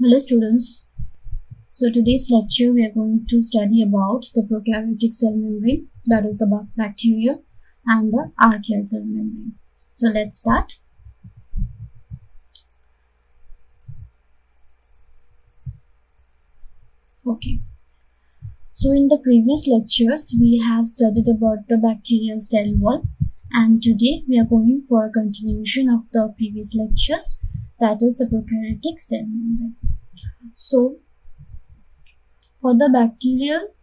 Hello students. So today's lecture we are going to study about the prokaryotic cell membrane, that is the bacterial and the archaeal cell membrane. So let's start. Okay. So in the previous lectures we have studied about the bacterial cell wall, and today we are going for a continuation of the previous lectures, that is the prokaryotic cell membrane. So for the bacterial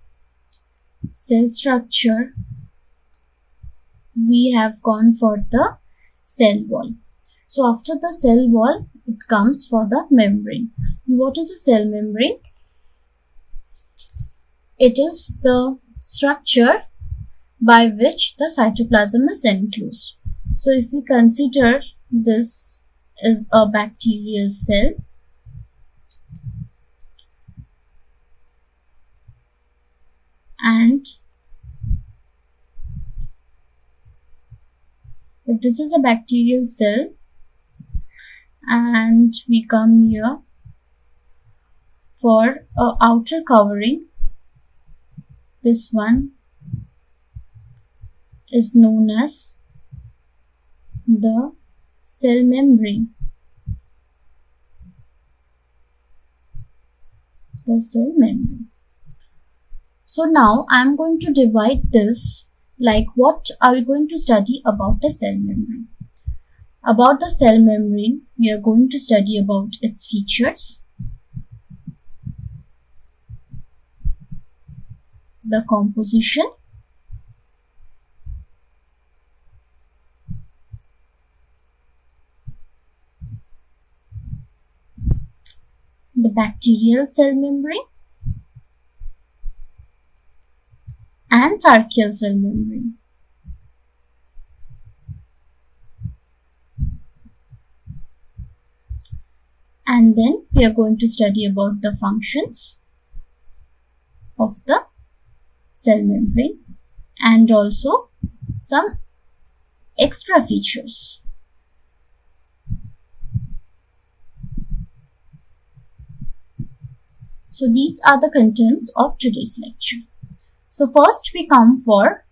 cell structure, we have gone for the cell wall. So after the cell wall, it comes for the membrane. What is a cell membrane? It is the structure by which the cytoplasm is enclosed. So if we consider this is a bacterial cell, and if this is a bacterial cell and we come here for a outer covering, this one is known as the cell membrane. The cell membrane. So now I am going to divide this, like what are we going to study about the cell membrane. About the cell membrane, we are going to study about its features, the composition, the bacterial cell membrane, and archaeal cell membrane. And then we are going to study about the functions of the cell membrane and also some extra features. So these are the contents of today's lecture. So first we come for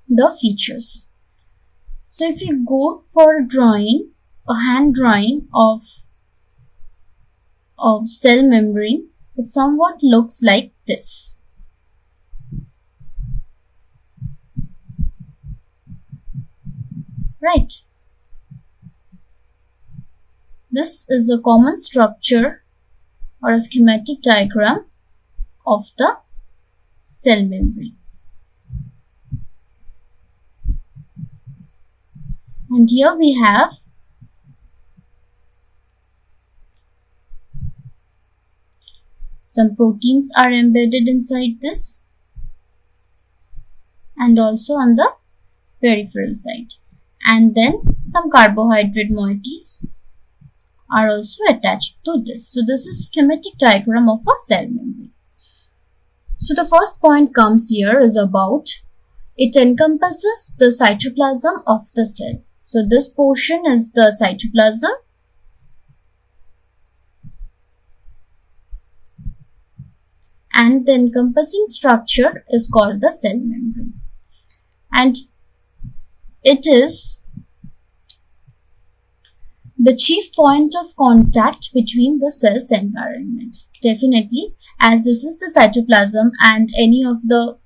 the features. So if you go for a drawing, a hand drawing of cell membrane, it somewhat looks like this. Right. This is a common structure or a schematic diagram of the cell membrane. And here we have some proteins are embedded inside this, and also on the peripheral side. And then some carbohydrate moieties are also attached to this. So this is a schematic diagram of a cell membrane. So the first point comes here is about it encompasses the cytoplasm of the cell. So this portion is the cytoplasm, and the encompassing structure is called the cell membrane, and it is the chief point of contact between the cell's environment. Definitely, as this is the cytoplasm and any of the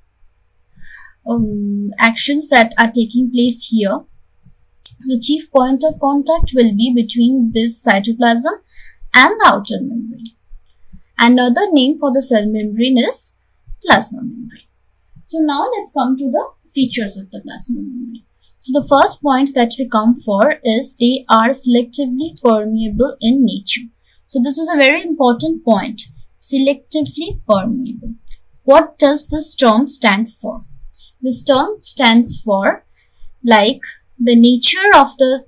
actions that are taking place here, the chief point of contact will be between this cytoplasm and the outer membrane. Another name for the cell membrane is plasma membrane. So now let's come to the features of the plasma membrane. So the first point that we come for is they are selectively permeable in nature. So this is a very important point, selectively permeable. What does this term stand for? This term stands for, like, the nature of the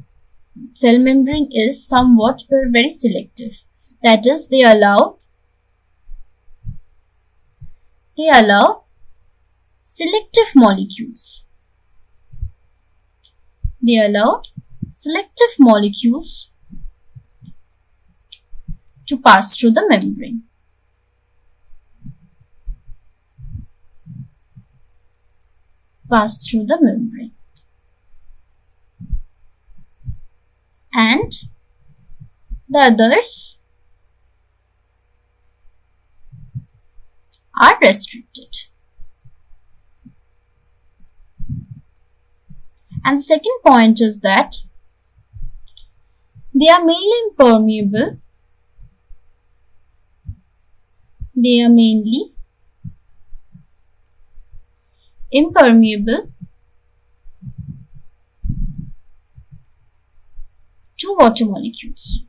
cell membrane is somewhat very selective. That is, they allow selective molecules. They allow selective molecules to pass through the membrane. Pass through the membrane. And the others are restricted. And the second point is that they are mainly impermeable. They are mainly impermeable to water molecules.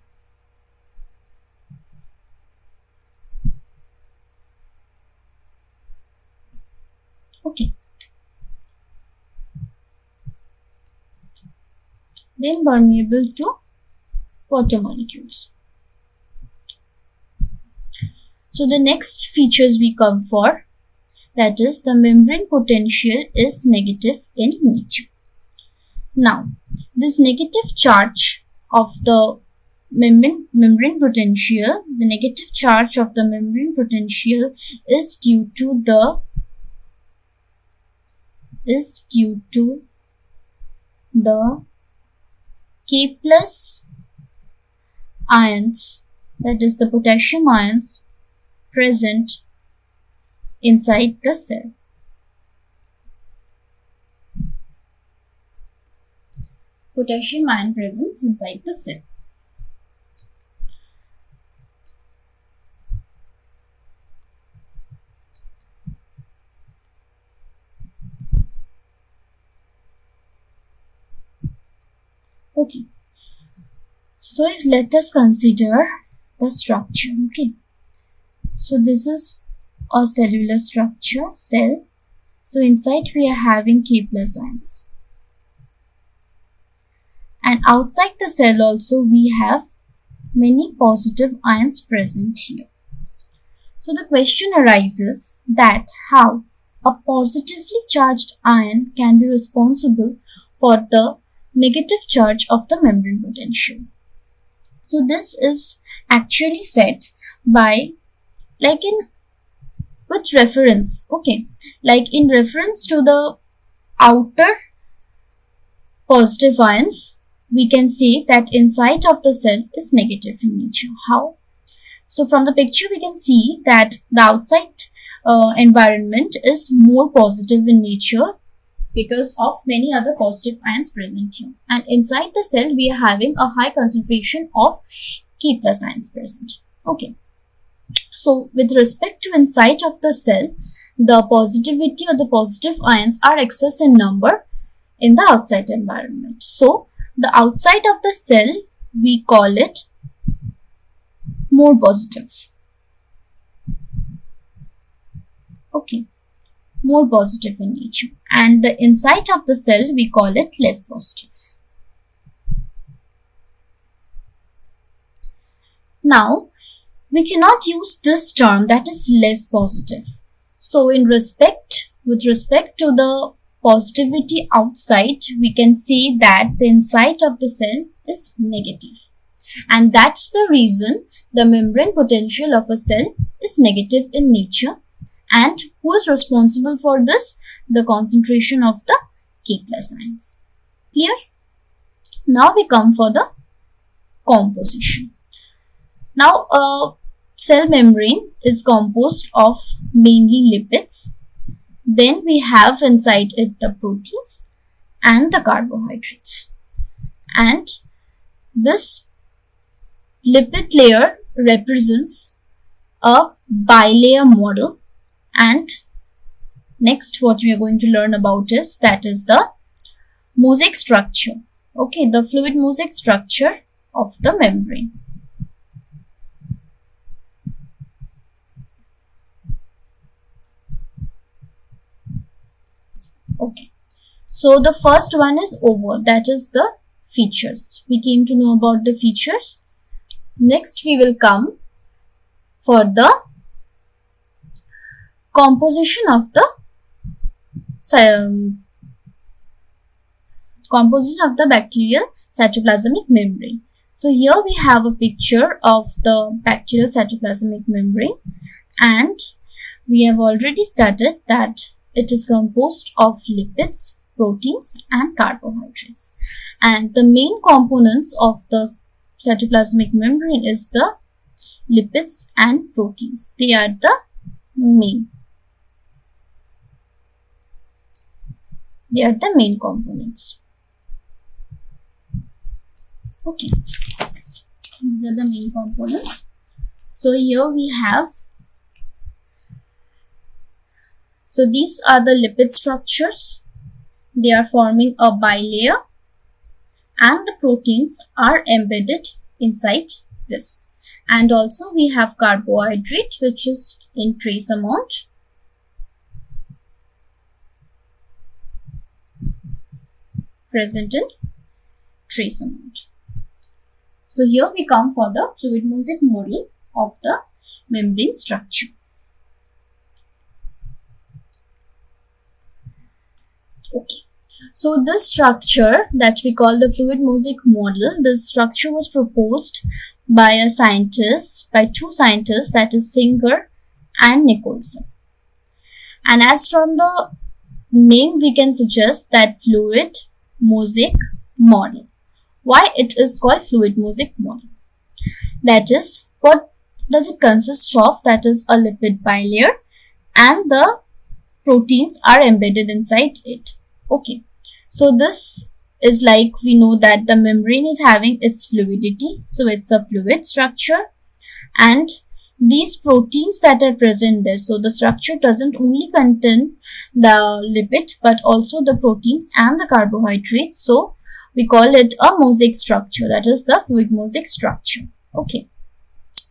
Okay. They are impermeable to water molecules. So the next features we come for, that is the membrane potential is negative in nature. Now, this negative charge of the membrane potential, the negative charge of the membrane potential is due to the K plus ions, that is the potassium ions present inside the cell. Potassium ion present inside the cell. Okay, so let us consider the structure. Okay, so this is a cellular structure, cell. So inside we are having K plus ions, and outside the cell also we have many positive ions present here. So the question arises that how a positively charged ion can be responsible for the negative charge of the membrane potential. So this is actually said by with reference, okay, like in reference to the outer positive ions, we can say that inside of the cell is negative in nature. How? So from the picture we can see that the outside environment is more positive in nature because of many other positive ions present here, and inside the cell we are having a high concentration of K plus ions present. Okay, so with respect to inside of the cell, the positivity or the positive ions are excess in number in the outside environment. So the outside of the cell we call it more positive. Okay, more positive in nature, and the inside of the cell we call it less positive. Now we cannot use this term, that is less positive. So with respect to the positivity outside, we can say that the inside of the cell is negative, and that's the reason the membrane potential of a cell is negative in nature. And who is responsible for this? The concentration of the K plus ions. Clear? Now we come for the composition. Now a cell membrane is composed of mainly lipids. Then we have inside it the proteins and the carbohydrates. And this lipid layer represents a bilayer model. And next what we are going to learn about is the mosaic structure. Okay, the fluid mosaic structure of the membrane. Okay, so the first one is over, that is the features. We came to know about the features. Next we will come for the composition of the bacterial cytoplasmic membrane. So here we have a picture of the bacterial cytoplasmic membrane, and we have already studied that it is composed of lipids, proteins and carbohydrates. And the main components of the cytoplasmic membrane is the lipids and proteins. They are the main. They are the main components. Okay, these are the main components. So here we have, so these are the lipid structures. They are forming a bilayer, and the proteins are embedded inside this. And also we have carbohydrate, which is in trace amount. Present in trace amount. So here we come for the fluid mosaic model of the membrane structure. Okay. So this structure that we call the fluid mosaic model, this structure was proposed by two scientists, that is Singer and Nicholson. And as from the name we can suggest that fluid mosaic model. Why it is called fluid mosaic model? That is, what does it consist of? That is a lipid bilayer, and the proteins are embedded inside it. Okay, so this is like, we know that the membrane is having its fluidity, so it's a fluid structure, and these proteins that are present there, so the structure doesn't only contain the lipid but also the proteins and the carbohydrates, so we call it a mosaic structure, that is the fluid mosaic structure. Okay,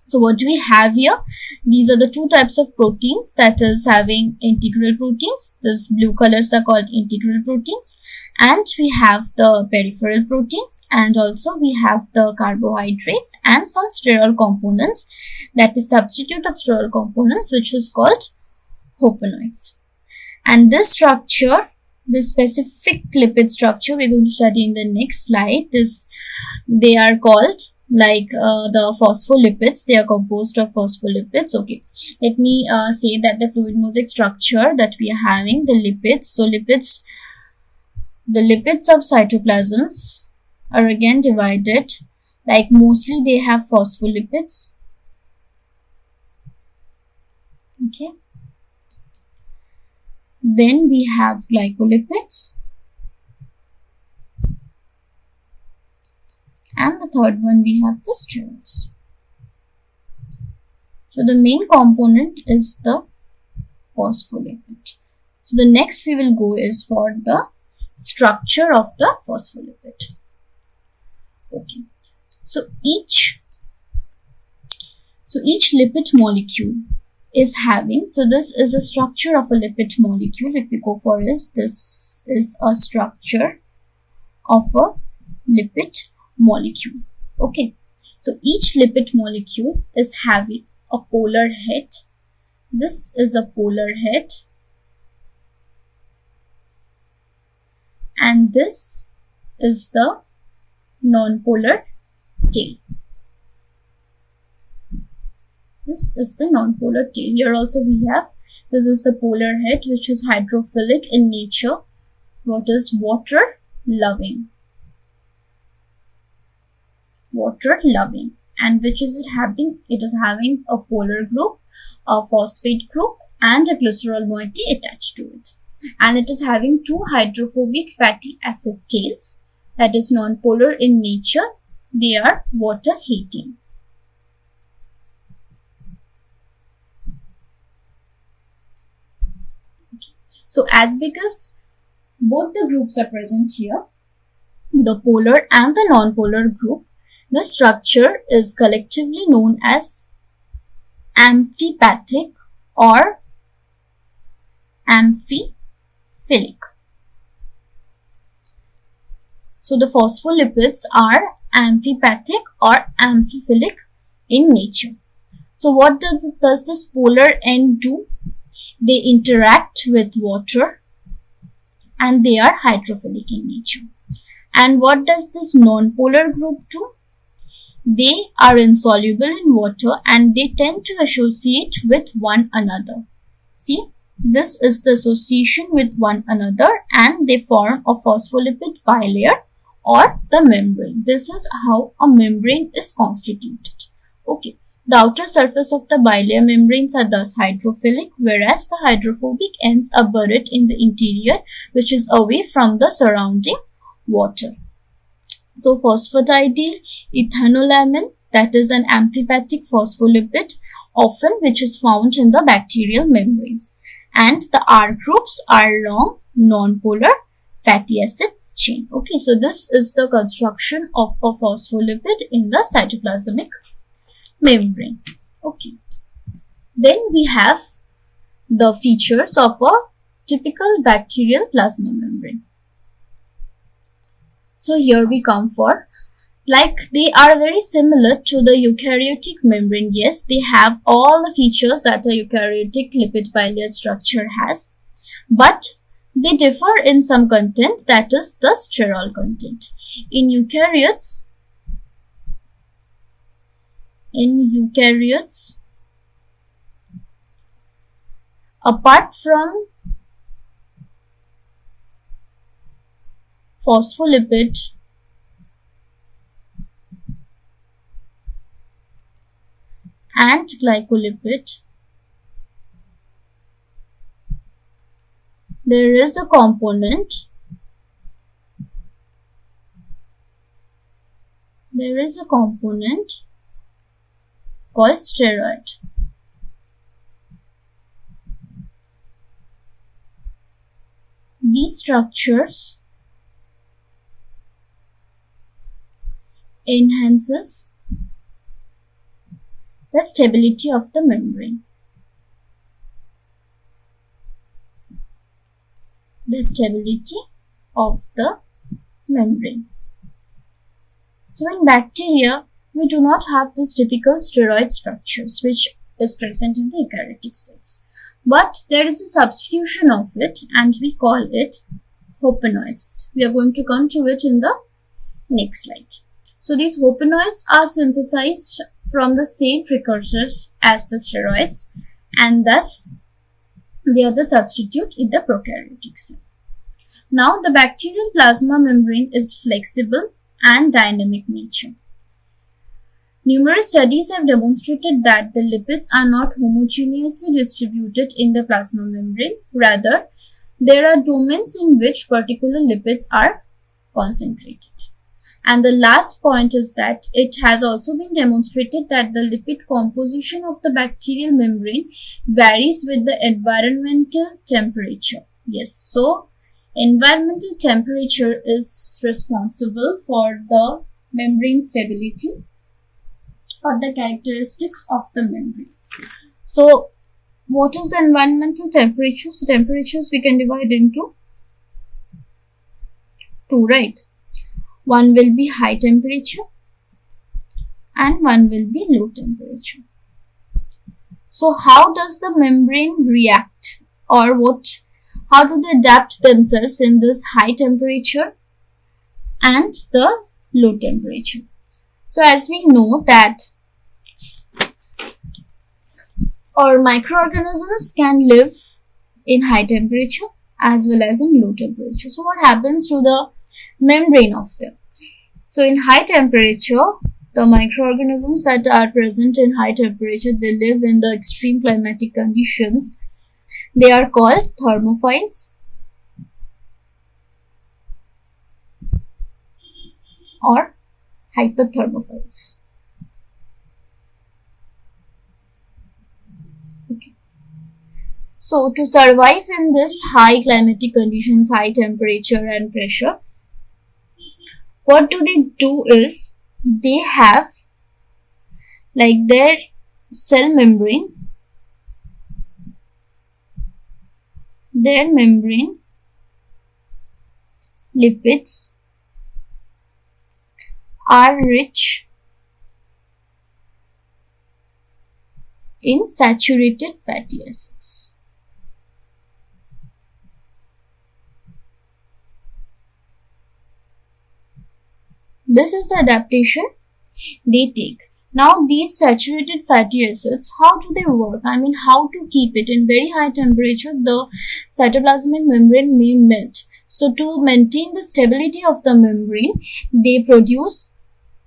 so what do we have here? These are the two types of proteins, that is having integral proteins. These blue colors are called integral proteins, and we have the peripheral proteins, and also we have the carbohydrates and some sterile components, that is substitute of sterile components, which is called hopanoids. And this structure, this specific lipid structure, we're going to study in the next slide. They are called like the phospholipids. They are composed of phospholipids. Okay, let me say that the fluid mosaic structure that we are having, the lipids. So the lipids of cytoplasms are again divided, like mostly they have phospholipids. Okay, then we have glycolipids, and the third one we have the sterols. So the main component is the phospholipid. So the next we will go is for the structure of the phospholipid. Okay, so each lipid molecule is having, so this is a structure of a lipid molecule. If we go for this is a structure of a lipid molecule. Okay, so each lipid molecule is having a polar head. This is a polar head, and this is the non-polar tail. This is the non-polar tail. Here also we have, this is the polar head, which is hydrophilic in nature. What is water loving? Water loving. And which is it having? It is having a polar group, a phosphate group, and a glycerol moiety attached to it. And it is having two hydrophobic fatty acid tails, that is non-polar in nature. They are water hating. So because both the groups are present here, the polar and the non-polar group, the structure is collectively known as amphipathic or amphiphilic. So the phospholipids are amphipathic or amphiphilic in nature. So what does this polar end do? They interact with water and they are hydrophilic in nature. And what does this non-polar group do? they are insoluble in water and they tend to associate with one another. See, this is the association with one another and they form a phospholipid bilayer or the membrane. This is how a membrane is constituted. Okay. The outer surface of the bilayer membranes are thus hydrophilic, whereas the hydrophobic ends are buried in the interior, which is away from the surrounding water. So, phosphatidyl ethanolamine, that is an amphipathic phospholipid, often which is found in the bacterial membranes. And the R groups are long, non-polar fatty acid chain. Okay, so this is the construction of a phospholipid in the cytoplasmic membrane. Okay. Then we have the features of a typical bacterial plasma membrane. So here we come for, like, they are very similar to the eukaryotic membrane. Yes, they have all the features that a eukaryotic lipid bilayer structure has, but they differ in some content, that is the sterol content. In eukaryotes, apart from phospholipid and glycolipid, there is a component called steroid. These structures enhances the stability of the membrane. So in bacteria, we do not have this typical steroid structures which is present in the eukaryotic cells. But there is a substitution of it and we call it hopanoids. We are going to come to it in the next slide. So these hopanoids are synthesized from the same precursors as the steroids and thus they are the substitute in the prokaryotic cell. Now the bacterial plasma membrane is flexible and dynamic nature. Numerous studies have demonstrated that the lipids are not homogeneously distributed in the plasma membrane. Rather, there are domains in which particular lipids are concentrated. And the last point is that it has also been demonstrated that the lipid composition of the bacterial membrane varies with the environmental temperature. Yes, so environmental temperature is responsible for the membrane stability or the characteristics of the membrane. So, what is the environmental temperature? So, temperatures we can divide into two, right? One will be high temperature and one will be low temperature. So, how does the membrane react or how do they adapt themselves in this high temperature and the low temperature? So, as we know that our microorganisms can live in high temperature as well as in low temperature. So, what happens to the membrane of them? So, in high temperature, the microorganisms that are present in high temperature, they live in the extreme climatic conditions. They are called thermophiles or hyperthermophiles. Okay. So, to survive in this high climatic conditions, high temperature and pressure, what do they do is they have like their cell membrane, lipids are rich in saturated fatty acids. This is the adaptation they take. Now these saturated fatty acids, how do they work? I mean, how to keep it in very high temperature? The cytoplasmic membrane may melt. So to maintain the stability of the membrane, they produce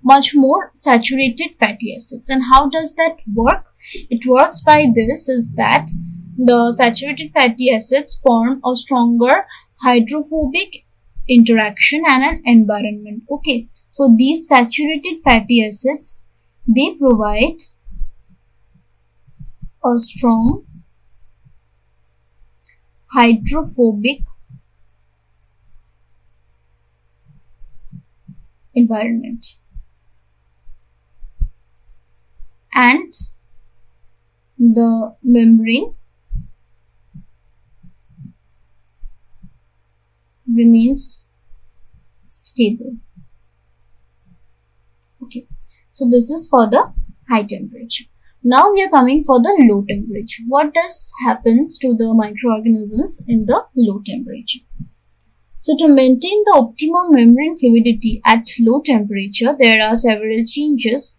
much more saturated fatty acids. And how does that work? It works by this, is that the saturated fatty acids form a stronger hydrophobic interaction and an environment. Okay, so these saturated fatty acids, they provide a strong hydrophobic environment, and the membrane remains stable. Okay, so this is for the high temperature. Now we are coming for the low temperature. What does happens to the microorganisms in the low temperature? So to maintain the optimum membrane fluidity at low temperature, there are several changes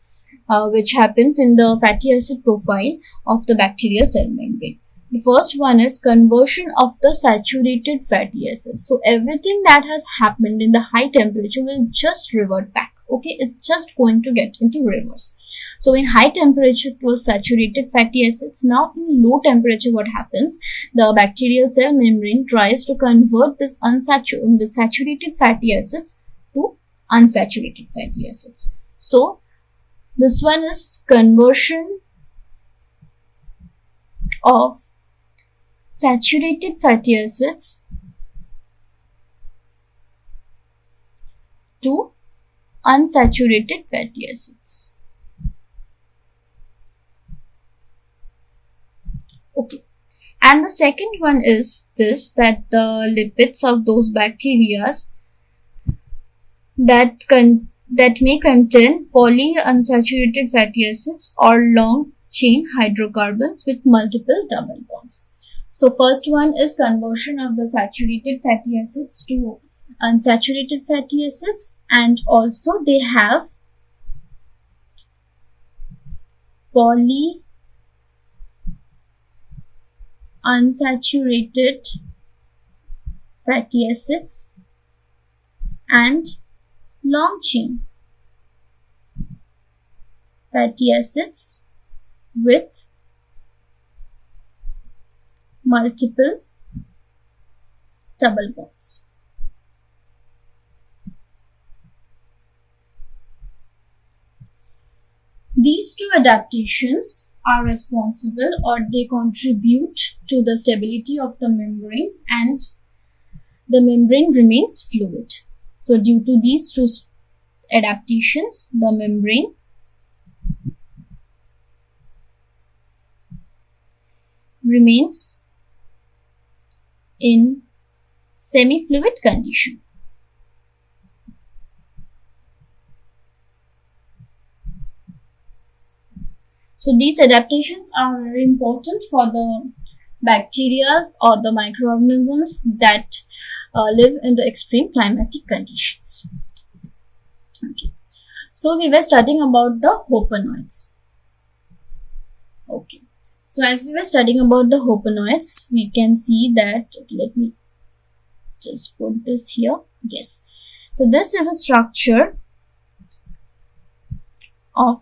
which happens in the fatty acid profile of the bacterial cell membrane. The first one is conversion of the saturated fatty acids. So everything that has happened in the high temperature will just revert back. Okay, it's just going to get into reverse. So in high temperature it was saturated fatty acids. Now in low temperature, what happens? The bacterial cell membrane tries to convert this saturated fatty acids to unsaturated fatty acids. So this one is conversion of saturated fatty acids to unsaturated fatty acids. Okay, and the second one is this, that the lipids of those bacteria that may contain polyunsaturated fatty acids or long chain hydrocarbons with multiple double bonds. So first one is conversion of the saturated fatty acids to unsaturated fatty acids, and also they have polyunsaturated fatty acids and long chain fatty acids with multiple double bonds. These two adaptations are responsible, or they contribute to the stability of the membrane, and the membrane remains fluid. So due to these two adaptations, the membrane remains in semi-fluid condition. So these adaptations are very important for the bacteria or the microorganisms that live in the extreme climatic conditions. Okay, so we were studying about the hopanoids. Okay, so as we were studying about the hopanoids, we can see that, let me just put this here. Yes, so this is a structure of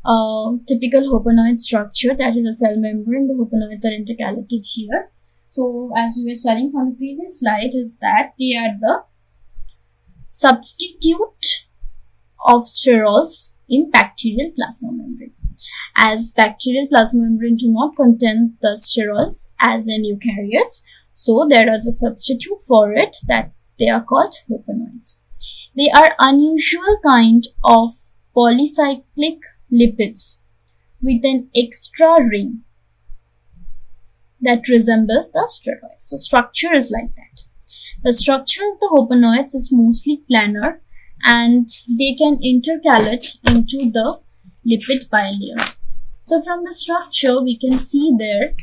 a typical hopanoid structure, that is a cell membrane. The hopanoids are intercalated here. So as we were studying from the previous slide, is that they are the substitute of sterols in bacterial plasma membrane. As bacterial plasma membrane do not contain the sterols as in eukaryotes, so there is a substitute for it, that they are called hopanoids. They are unusual kind of polycyclic lipids with an extra ring that resemble the steroids. So structure is like that. The structure of the hopanoids is mostly planar, and they can intercalate into the lipid bilayer. So from the structure we can see there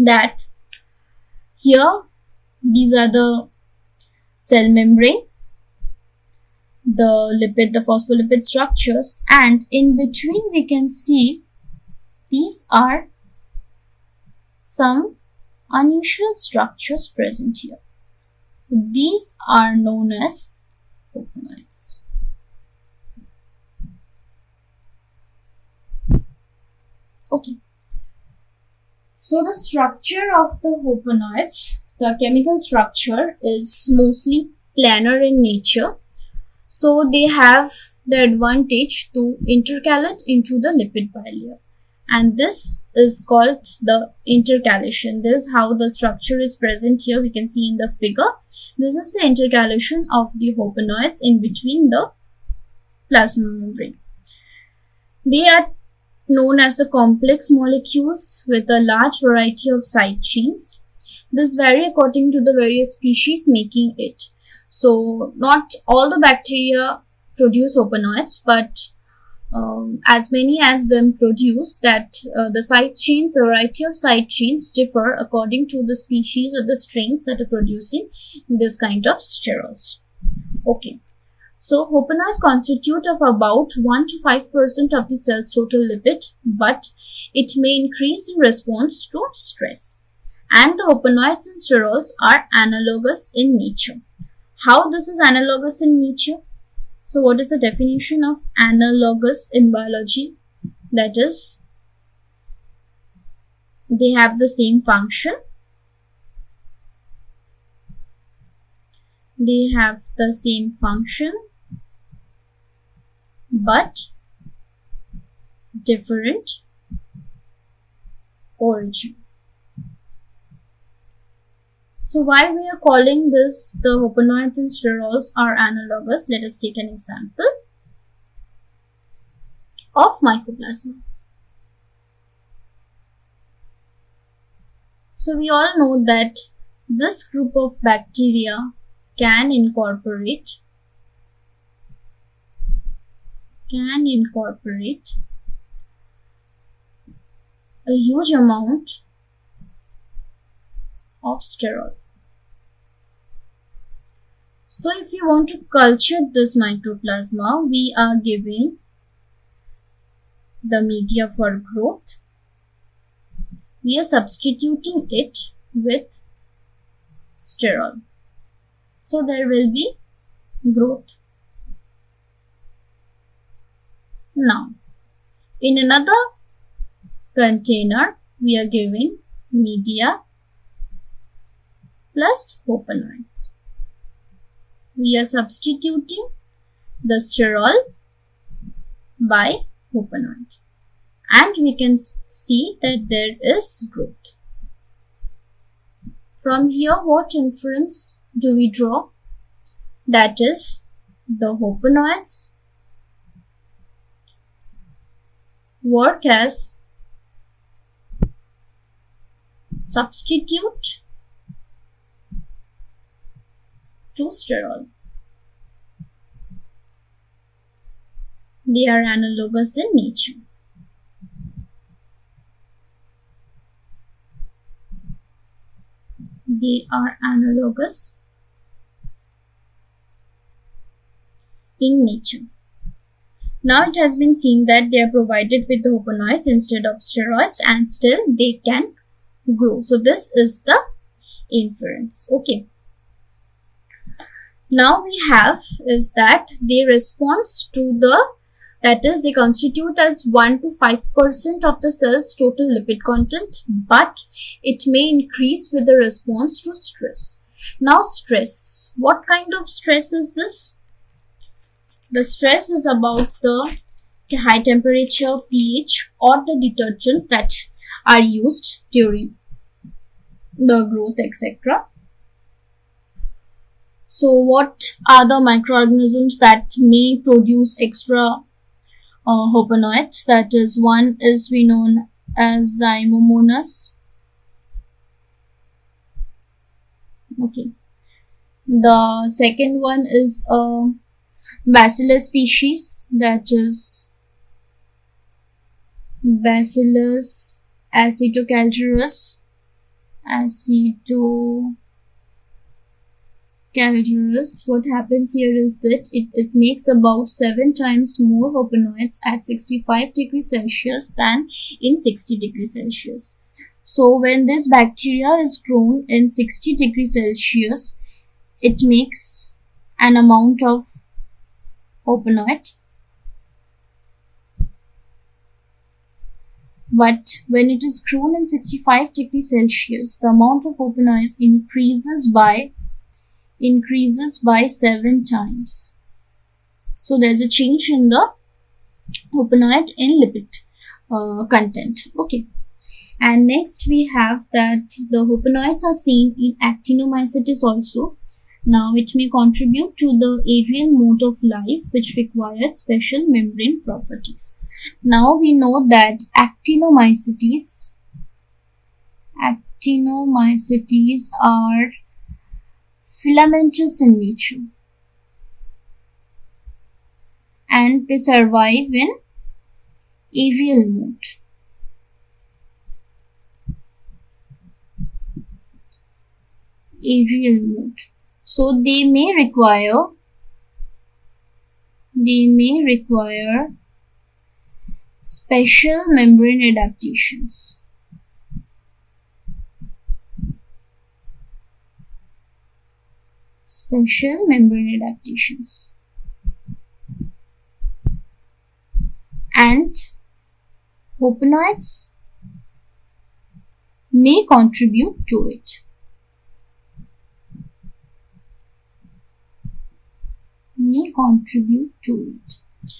that here these are the cell membrane, the phospholipid structures, and in between we can see these are some unusual structures present here. These are known as hopanoids. Okay. So the structure of the hopanoids, the chemical structure is mostly planar in nature. So they have the advantage to intercalate into the lipid bilayer. And this is called the intercalation. This is how the structure is present here. We can see in the figure. This is the intercalation of the hopanoids in between the plasma membrane. They are known as the complex molecules with a large variety of side chains. This vary according to the various species making it. So not all the bacteria produce hopanoids, but as many as them produce, that the side chains, the variety of side chains differ according to the species or the strains that are producing this kind of sterols. Okay. So hopanoids constitute of about 1 to 5% of the cell's total lipid, but it may increase in response to stress. And the hopanoids and sterols are analogous in nature. How this is analogous in nature? So what is the definition of analogous in biology? That is, they have the same function. They have the same function, but different origin. So why we are calling this the hopanoids and sterols are analogous? Let us take an example of mycoplasma. So we all know that this group of bacteria can incorporate a huge amount of sterols. So if you want to culture this mycoplasma, we are giving the media for growth. We are substituting it with sterol. So there will be growth. Now, in another container, we are giving media plus hopanoids. We are substituting the sterol by hopanoid, and we can see that there is growth. From here, what inference do we draw? That is, the hopanoids work as substitute to sterol. They are analogous in nature. They are analogous in nature. Now it has been seen that they are provided with the hopanoids instead of steroids, and still they can grow. So this is the inference. Okay. Now we have is that they respond to the, that is, they constitute as 1 to 5% of the cell's total lipid content, but it may increase with the response to stress. Now stress. What kind of stress is this? The stress is about the high temperature, pH, or the detergents that are used during the growth, etc. So what are the microorganisms that may produce extra hopanoids? That is, one is we known as Zymomonas. Okay. The second one is a Bacillus species, that is Bacillus acetocalcerus. Calculus, what happens here is that it makes about 7 times more hopenoids at 65 degrees Celsius than in 60 degrees Celsius. So when this bacteria is grown in 60 degrees Celsius, it makes an amount of hopenoid. But when it is grown in 65 degrees Celsius, the amount of hopenoids increases by 7 times. So there's a change in the hopenoid in lipid content. Okay. And next we have that the hopenoids are seen in actinomycetes also. Now it may contribute to the aerial mode of life which requires special membrane properties. Now we know that actinomycetes are filamentous in nature and they survive in aerial mode. So they may require special membrane adaptations. And hopenoids may contribute to it.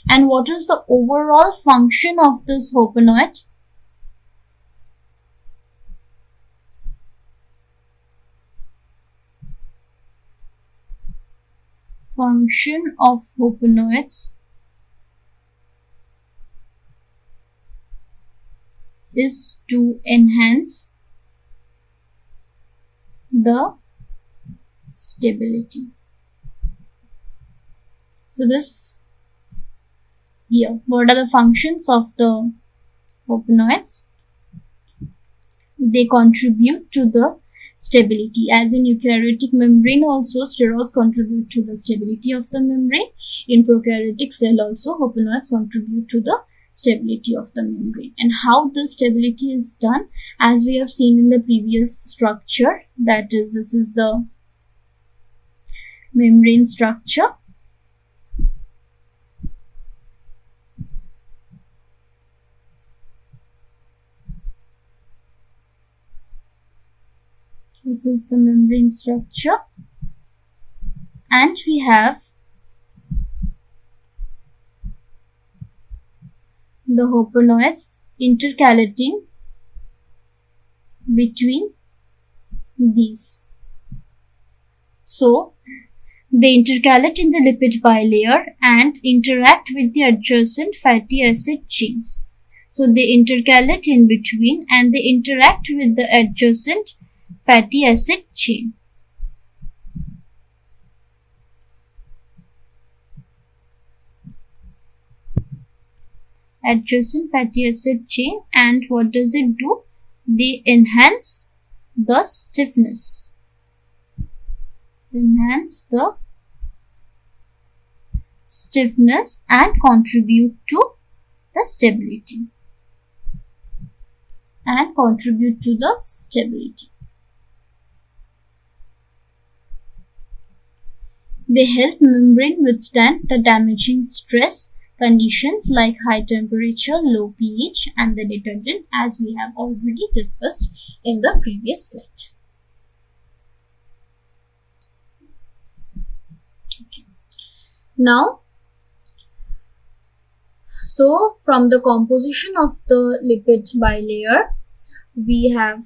And what is the overall function of this hopenoid? Function of hopenoids is to enhance the stability. So this here, what are the functions of the hopenoids? They contribute to the stability. As in eukaryotic membrane also, sterols contribute to the stability of the membrane. In prokaryotic cell also, hopenoids contribute to the stability of the membrane. And how the stability is done, as we have seen in the previous structure, that is, this is the membrane structure. This is the membrane structure, and we have the hopenoids intercalating between these. So they intercalate in the lipid bilayer and interact with the adjacent fatty acid chains. So they intercalate in between and they interact with the adjacent fatty acid chain. Adjacent fatty acid chain, and what does it do? They enhance the stiffness. And contribute to the stability. They help membrane withstand the damaging stress conditions like high temperature, low pH, and the detergent, as we have already discussed in the previous slide. Okay. Now, so from the composition of the lipid bilayer, we have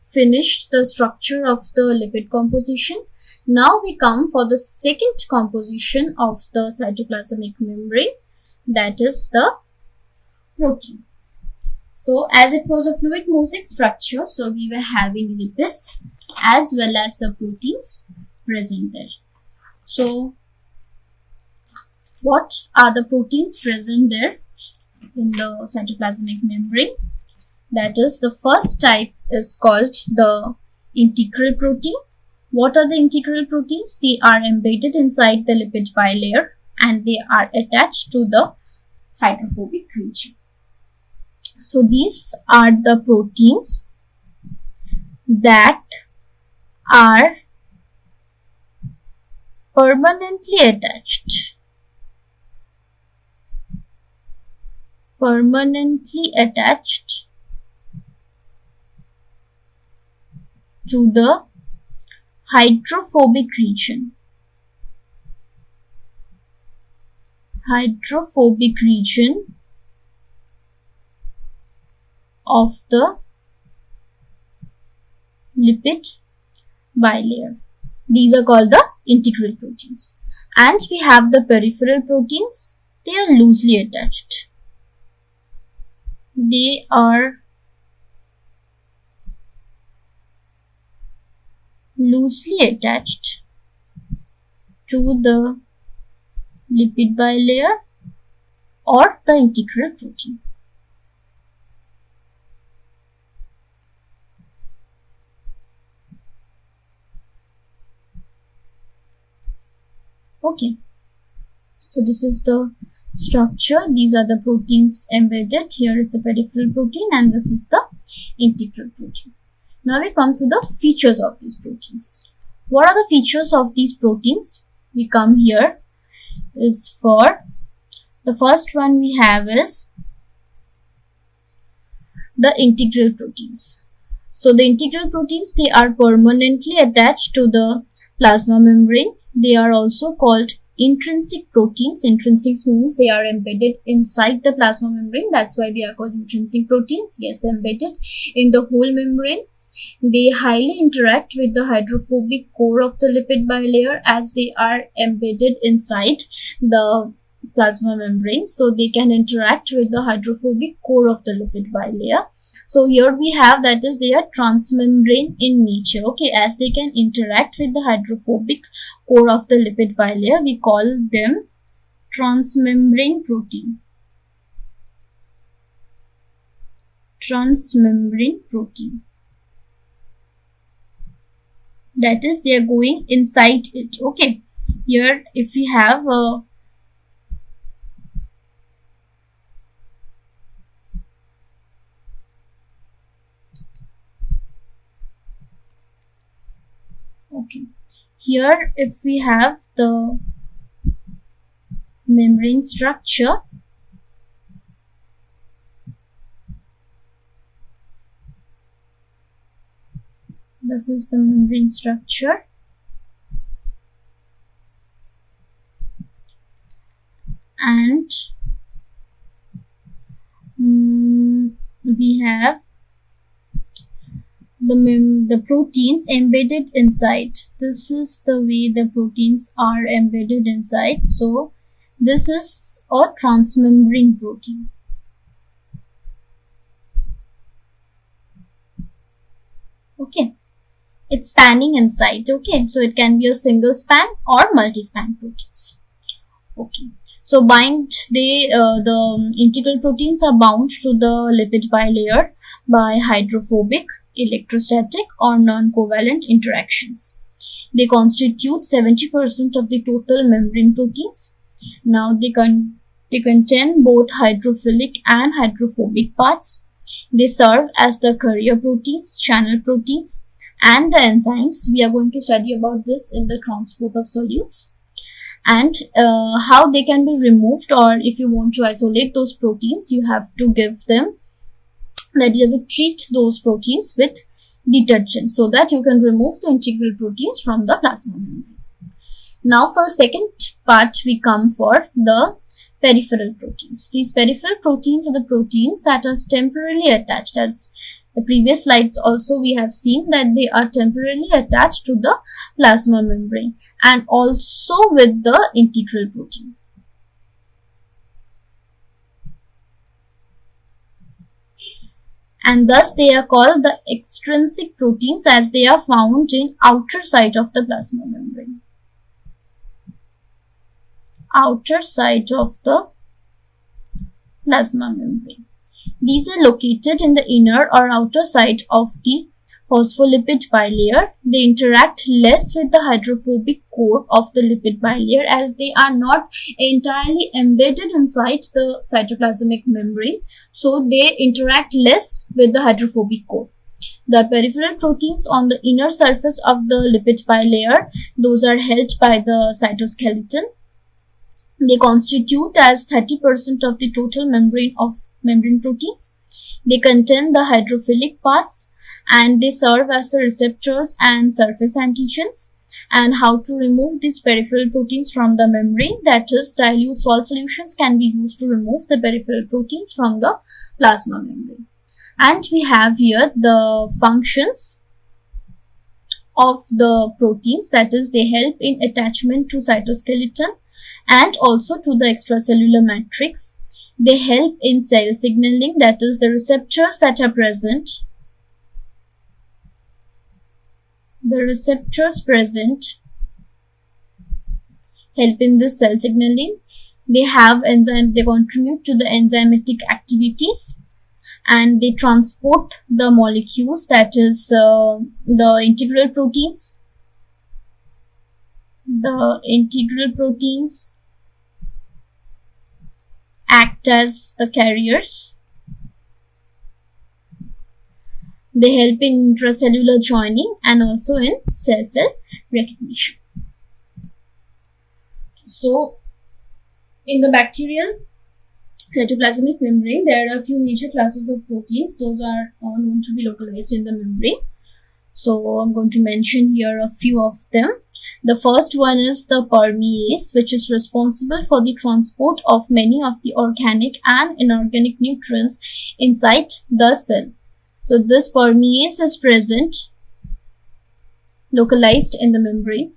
finished the structure of the lipid composition. Now we come for the second composition of the cytoplasmic membrane, that is the protein. So as it was a fluid mosaic structure, so we were having lipids as well as the proteins present there. So what are the proteins present there in the cytoplasmic membrane? That is, the first type is called the integral protein. What are the integral proteins? They are embedded inside the lipid bilayer and they are attached to the hydrophobic region. So these are the proteins that are permanently attached to the hydrophobic region of the lipid bilayer. These are called the integral proteins. And we have the peripheral proteins. They are loosely attached. They are loosely attached to the lipid bilayer or the integral protein. Okay, so this is the structure. These are the proteins embedded. Here is the peripheral protein and this is the integral protein. Now we come to the features of these proteins. What are the features of these proteins? We come here is for the first one we have is the integral proteins. So the integral proteins, they are permanently attached to the plasma membrane. They are also called intrinsic proteins. Intrinsic means they are embedded inside the plasma membrane. That's why they are called intrinsic proteins. Yes, they're embedded in the whole membrane. They highly interact with the hydrophobic core of the lipid bilayer as they are embedded inside the plasma membrane. So they can interact with the hydrophobic core of the lipid bilayer. So here we have that is they are transmembrane in nature. Okay, as they can interact with the hydrophobic core of the lipid bilayer, we call them transmembrane protein. Transmembrane protein. That is, they are going inside it. Okay, here if we have here if we have the membrane structure, this is the membrane structure, and we have the proteins embedded inside. This is the way the proteins are embedded inside. So this is a transmembrane protein. Okay, it's spanning inside. Okay, so it can be a single span or multi-span proteins. Okay, so the integral proteins are bound to the lipid bilayer by hydrophobic, electrostatic or non-covalent interactions. They constitute 70% of the total membrane proteins. Now they contain both hydrophilic and hydrophobic parts. They serve as the carrier proteins, channel proteins, and the enzymes. We are going to study about this in the transport of solutes, and how they can be removed, or if you want to isolate those proteins, you have to give them, that you have to treat those proteins with detergent so that you can remove the integral proteins from the plasma membrane. Now for the second part, we come for the peripheral proteins. These peripheral proteins are the proteins that are temporarily attached. As the previous slides also we have seen that they are temporarily attached to the plasma membrane and also with the integral protein. And thus they are called the extrinsic proteins as they are found in outer side of the plasma membrane. Outer side of the plasma membrane. These are located in the inner or outer side of the phospholipid bilayer. They interact less with the hydrophobic core of the lipid bilayer as they are not entirely embedded inside the cytoplasmic membrane. So they interact less with the hydrophobic core. The peripheral proteins on the inner surface of the lipid bilayer, those are held by the cytoskeleton. They constitute as 30% of the total membrane proteins. They contain the hydrophilic parts and they serve as the receptors and surface antigens. And how to remove these peripheral proteins from the membrane, that is, dilute salt solutions can be used to remove the peripheral proteins from the plasma membrane. And we have here the functions of the proteins, that is, they help in attachment to cytoskeleton and also to the extracellular matrix. They help in cell signaling, that is, the receptors that are present. The receptors present help in this cell signaling. They have enzyme, they contribute to the enzymatic activities, and they transport the molecules, that is the integral proteins. The integral proteins act as the carriers. They help in intracellular joining and also in cell-cell recognition. So, in the bacterial cytoplasmic membrane, there are a few major classes of proteins. Those are known to be localized in the membrane. So, I'm going to mention here a few of them. The first one is the permease, which is responsible for the transport of many of the organic and inorganic nutrients inside the cell. So, this permease is present, localized in the membrane.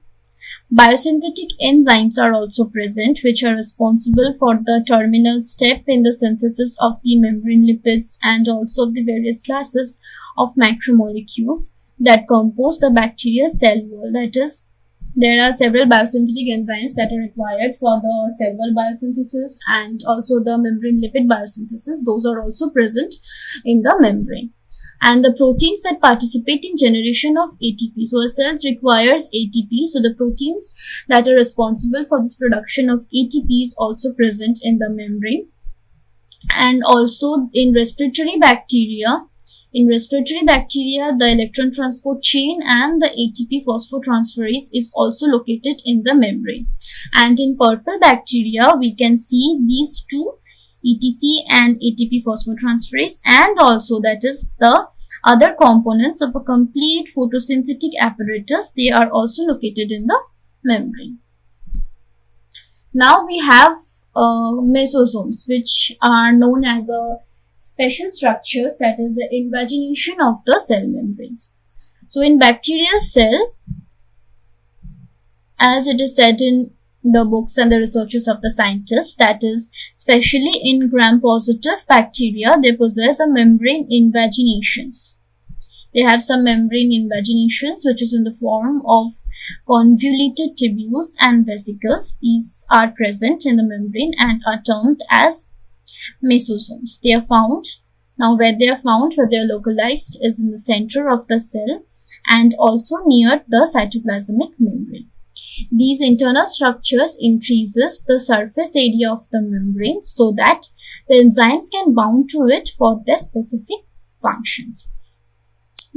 Biosynthetic enzymes are also present, which are responsible for the terminal step in the synthesis of the membrane lipids and also the various classes of macromolecules that compose the bacterial cell wall. That is, there are several biosynthetic enzymes that are required for the cell wall biosynthesis and also the membrane lipid biosynthesis. Those are also present in the membrane. And the proteins that participate in generation of ATP. So, a cell requires ATP. So, the proteins that are responsible for this production of ATP is also present in the membrane. And also in respiratory bacteria, the electron transport chain and the ATP phosphotransferase is also located in the membrane. And in purple bacteria, we can see these two, ETC and ATP phosphotransferase, and also that is the other components of a complete photosynthetic apparatus. They are also located in the membrane. Now we have mesosomes, which are known as special structures, that is the invagination of the cell membranes. So in bacterial cell, as it is said in the books and the researches of the scientists, that is, especially in gram-positive bacteria, they possess a membrane invaginations. They have some membrane invaginations, which is in the form of convoluted tubules and vesicles. These are present in the membrane and are termed as mesosomes. They are found, now where they are localized is in the center of the cell and also near the cytoplasmic membrane. These internal structures increases the surface area of the membrane so that the enzymes can bound to it for their specific functions.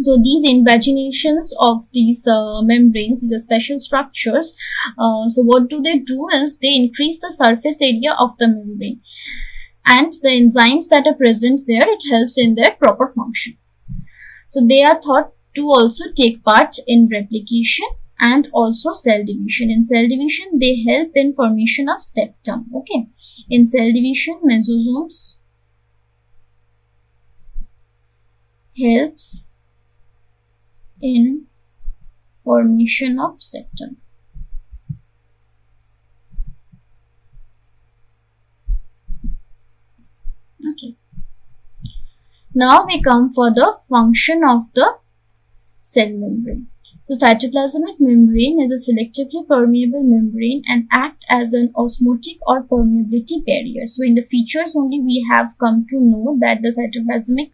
So these invaginations of these membranes, these are special structures. So what do? Is they increase the surface area of the membrane, and the enzymes that are present there, it helps in their proper function. So they are thought to also take part in replication and also cell division. In cell division, they help in formation of septum. Okay, in cell division, mesosomes helps in formation of septum. Okay. Now we come for the function of the cell membrane. So cytoplasmic membrane is a selectively permeable membrane and act as an osmotic or permeability barrier. So in the features only we have come to know that the cytoplasmic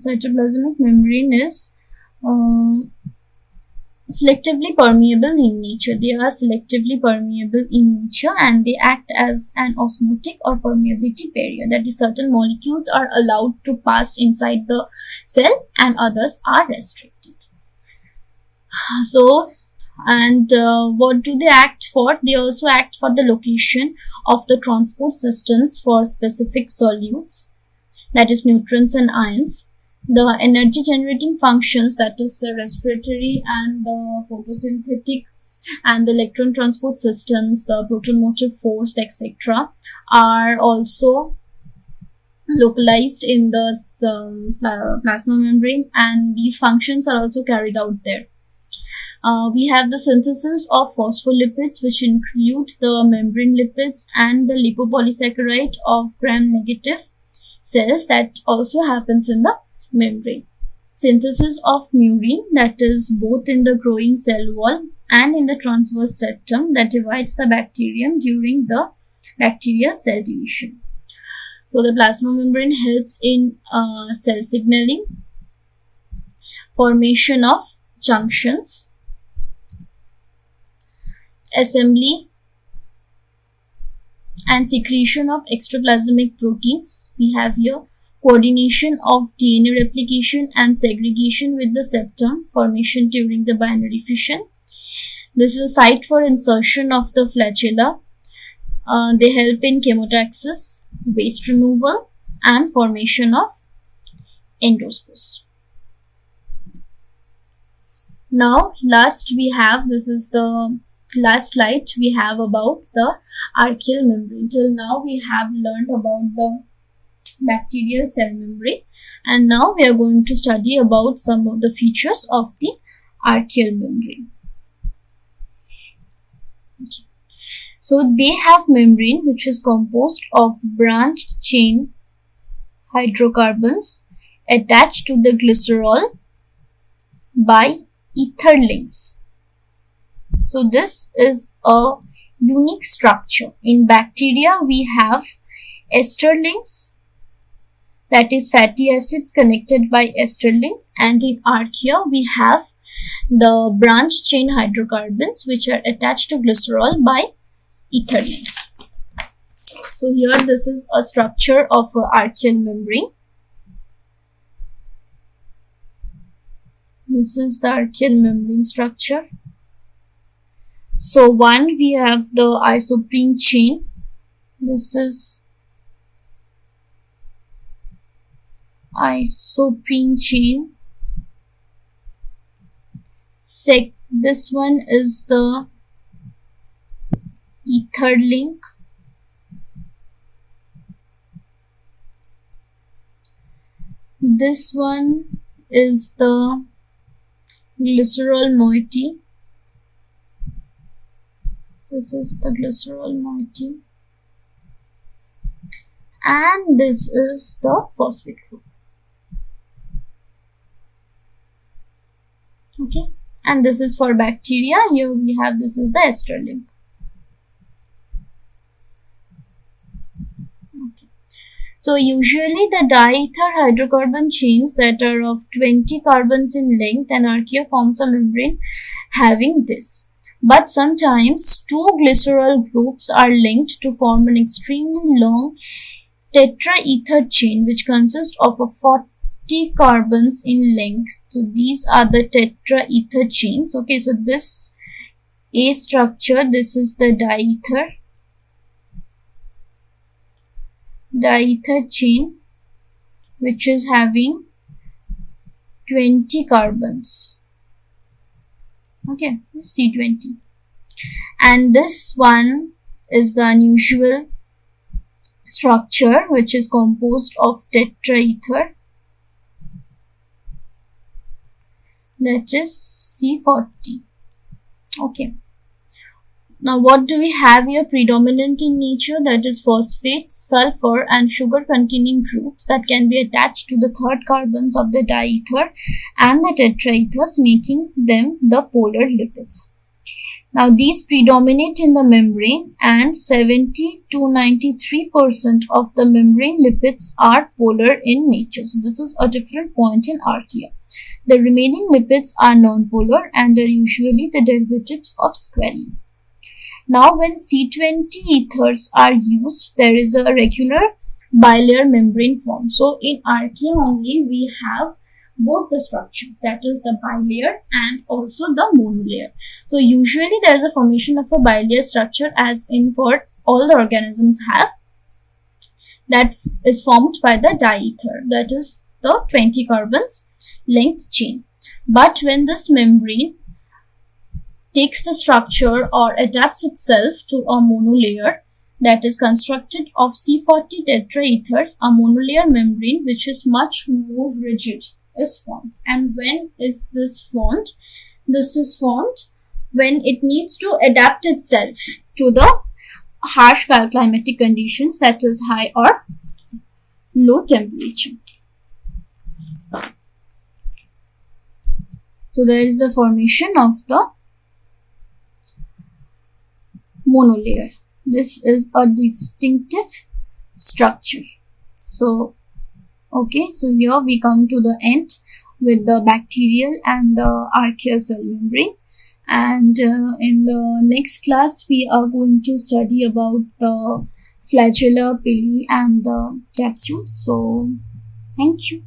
cytoplasmic membrane is selectively permeable in nature. They are selectively permeable in nature and they act as an osmotic or permeability barrier. That is, certain molecules are allowed to pass inside the cell and others are restricted. So, and what do they act for? They also act for the location of the transport systems for specific solutes, that is nutrients and ions. The energy generating functions, that is the respiratory and the photosynthetic and the electron transport systems, the proton motive force, etc., are also localized in the plasma membrane, and these functions are also carried out there. We have the synthesis of phospholipids, which include the membrane lipids and the lipopolysaccharide of gram-negative cells, that also happens in the membrane. Synthesis of murein, that is both in the growing cell wall and in the transverse septum that divides the bacterium during the bacterial cell division. So the plasma membrane helps in cell signaling, formation of junctions, assembly and secretion of extraplasmic proteins. We have here coordination of DNA replication and segregation with the septum, formation during the binary fission. This is a site for insertion of the flagella. They help in chemotaxis, waste removal and formation of endospores. Now last we have, this is the last slide we have about the archaeal membrane. Till now we have learned about the bacterial cell membrane, and now we are going to study about some of the features of the archaeal membrane. Okay. So they have membrane which is composed of branched chain hydrocarbons attached to the glycerol by ether links. So this is a unique structure. In bacteria we have ester links, that is fatty acids connected by ester link, and in archaea we have the branched chain hydrocarbons which are attached to glycerol by ether links. So here this is a structure of archaeal membrane. This is the archaeal membrane structure. So one, we have the isoprene chain. This is isoprene chain. This one is the ether link. This one is the glycerol moiety. This is the glycerol moiety. And this is the phosphate group. Okay. And this is for bacteria. Here we have, this is the ester link. Okay. So usually the diether hydrocarbon chains that are of 20 carbons in length, and archaea forms a membrane having this. But sometimes two glycerol groups are linked to form an extremely long tetraether chain which consists of a 40 carbons in length. So these are the tetraether chains. Okay, so this A structure, this is the diether chain which is having 20 carbons. Okay, C20. And this one is the unusual structure which is composed of tetraether, that is C40. Okay. Now what do we have here? Predominant in nature, that is phosphate, sulfur and sugar containing groups that can be attached to the third carbons of the diether and the tetraethers, making them the polar lipids. Now these predominate in the membrane, and 70 to 93% of the membrane lipids are polar in nature. So this is a different point in archaea. The remaining lipids are non-polar and are usually the derivatives of squalene. Now when C20 ethers are used, there is a regular bilayer membrane formed. So in archaea only we have both the structures, that is the bilayer and also the monolayer. So usually there is a formation of a bilayer structure, as in what all the organisms have, that is formed by the diether, that is the 20 carbons length chain. But when this membrane takes the structure or adapts itself to a monolayer that is constructed of C40 tetraethers, a monolayer membrane which is much more rigid is formed. And when is this formed? This is formed when it needs to adapt itself to the harsh climatic conditions, that is high or low temperature. So there is a formation of the monolayer. This is a distinctive structure. So okay, so here we come to the end with the bacterial and the archaea cell membrane, and in the next class we are going to study about the flagella, pili and the capsules. So thank you.